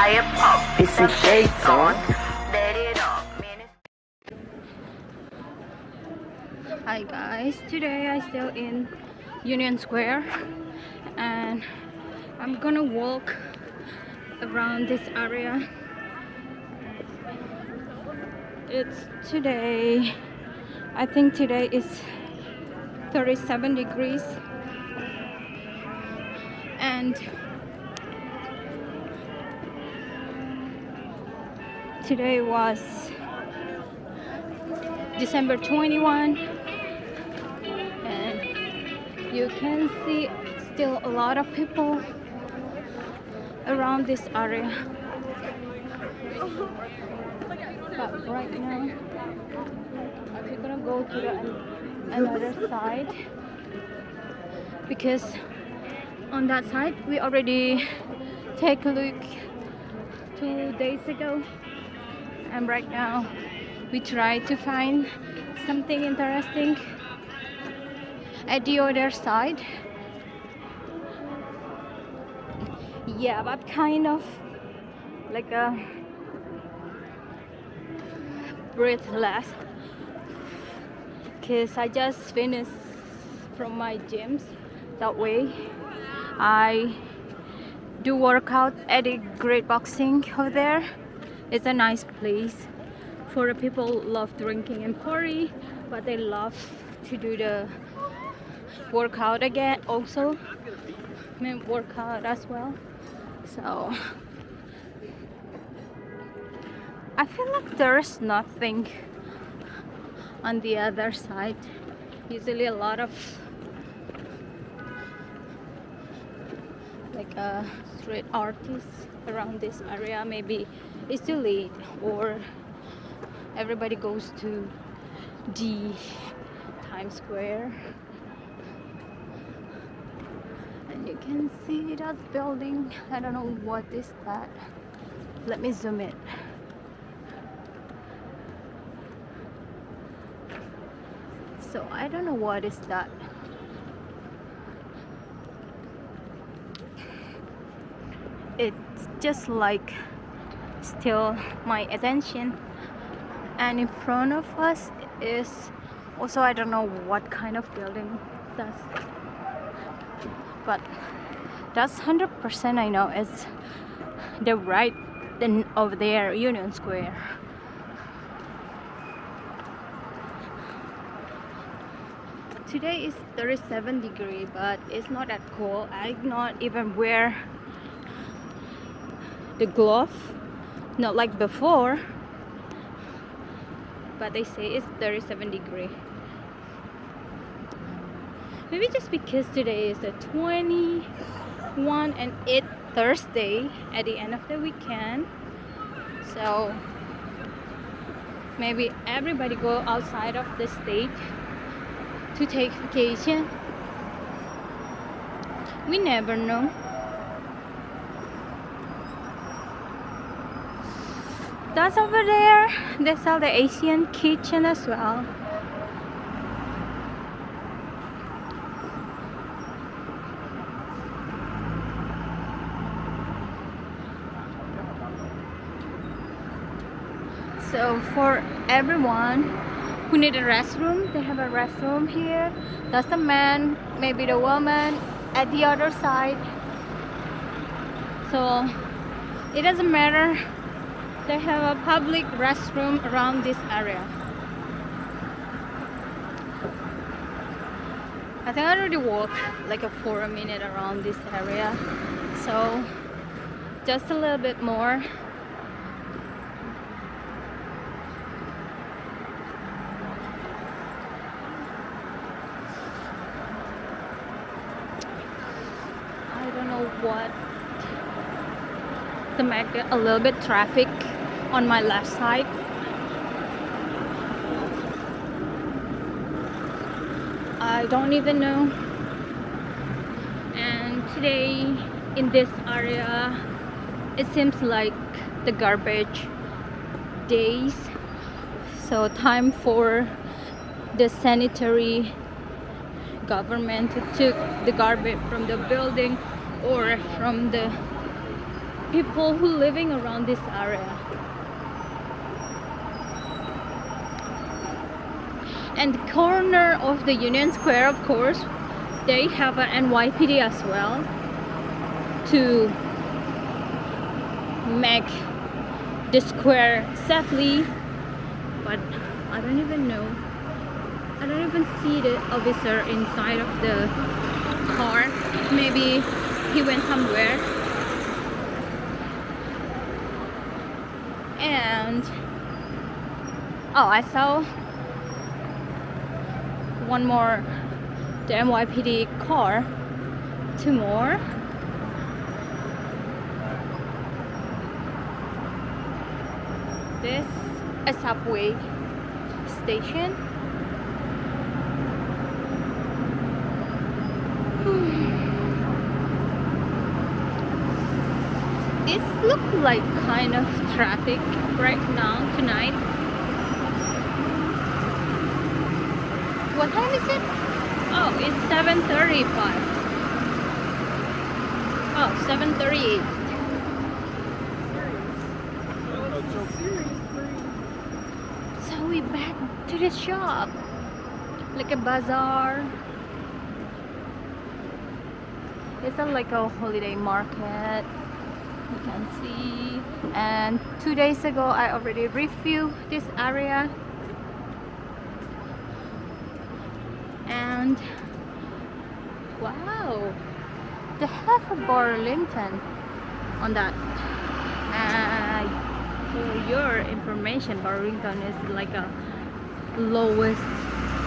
higher pump. It's some shades on. Let it up, man. Hi guys, today I still in Union Square and I'm gonna walk around this area. It's today, I think today is 37 degrees and today was December 21 and you can see still a lot of people around this area, but right now we're gonna go to the another side because on that side we already take a look 2 days ago, and right now we try to find something interesting at the other side. Yeah, but kind of like a breathless because I just finished from my gyms. That way I do workout at a great boxing over there. It's a nice place for the people who love drinking and party, but they love to do the workout again also. I mean, workout as well. So I feel like there's nothing on the other side. Usually a lot of like street artists around this area. Maybe it's too late or everybody goes to the Times Square. And you can see that building. I don't know what is that. Let me zoom in. So I don't know what is that. It's just like still my attention, and in front of us is also, I don't know what kind of building that's, but that's 100% I know it's the right then over there, Union Square. Today is 37 degrees, but it's not that cold. I not even wear the glove, not like before, but they say it's 37 degrees. Maybe just because today is the 21 and it's Thursday at the end of the weekend, so maybe everybody go outside of the state to take vacation. We never know. That's over there. They sell the Asian kitchen as well. So for everyone who need a restroom, they have a restroom here. That's the man, maybe the woman at the other side. So it doesn't matter. They have a public restroom around this area. I think I already walked like for a minute around this area, so just a little bit more. I don't know what to make it a little bit traffic on my left side. I don't even know. And today in this area it seems like the garbage days, so time for the sanitary government to take the garbage from the building or from the people who living around this area. And the corner of the Union Square, of course, they have an NYPD as well to make the square safely. But I don't even know. I don't even see the officer inside of the car. Maybe he went somewhere. And oh, I saw one more, the NYPD car. Two more. This a subway station. It looks like kind of traffic right now tonight. What time is it? Oh, it's 7:35. Oh, 7:38. So we back to the shop, like a bazaar. It's like a holiday market. You can see. And 2 days ago, I already reviewed this area. And wow, they have a Burlington on that. For your information, Burlington is like a lowest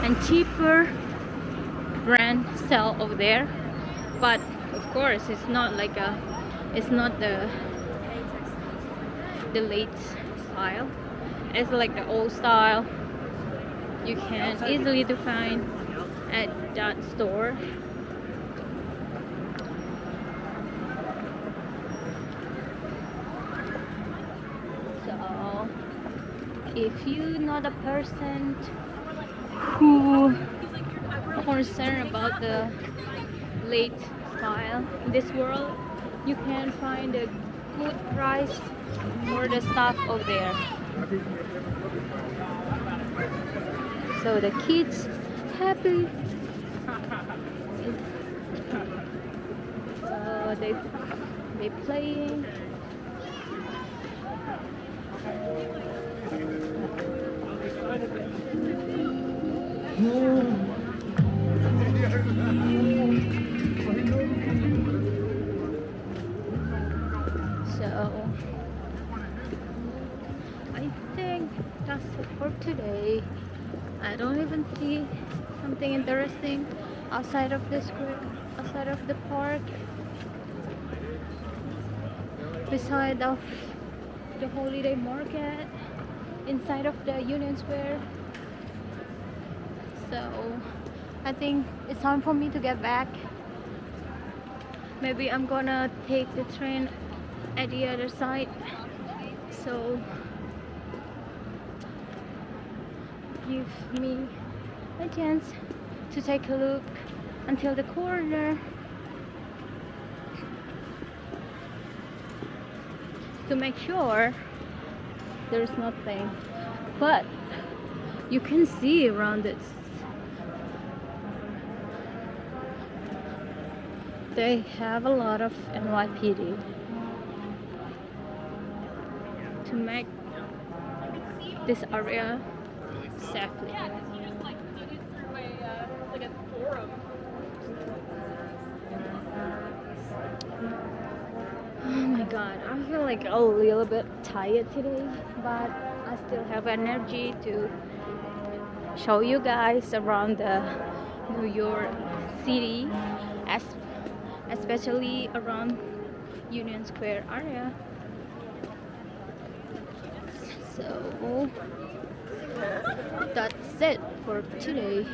and cheaper brand sell over there. But of course, it's not like it's not the late style. It's like the old style. You can easily find at that store. So if you're not a person who concerned about the late style in this world, you can find a good price for the stuff over there. So the kids happy. So they playing. So I think that's it for today. I don't even see something interesting outside of the square, outside of the park, beside of the holiday market, inside of the Union Square. So I think it's time for me to get back. Maybe I'm gonna take the train at the other side. So give me a chance to take a look until the corner to make sure there's nothing, but you can see around it they have a lot of NYPD to make this area safely. Oh my god, I feel like a little bit tired today, but I still have energy to show you guys around the New York City, especially around Union Square area. So that's it for today,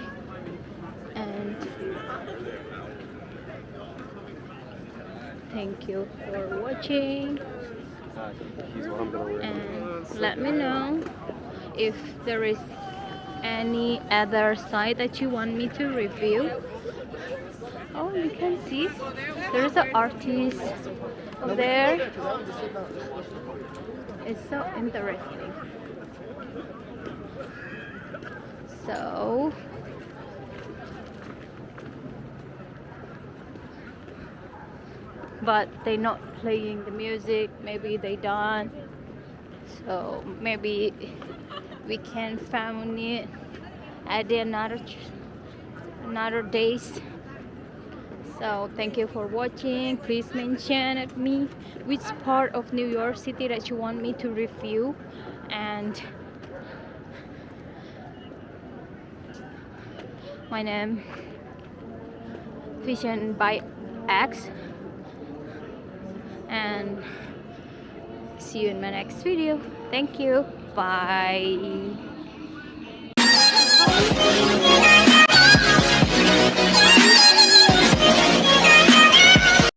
and thank you for watching, and let me know if there is any other site that you want me to review. Oh, you can see there's an artist over there. It's so interesting. So but they're not playing the music, maybe they done, so maybe we can find it at another days. So thank you for watching. Please mention at me which part of New York City that you want me to review, and my name Vision by X, and see you in my next video. Thank you. Bye.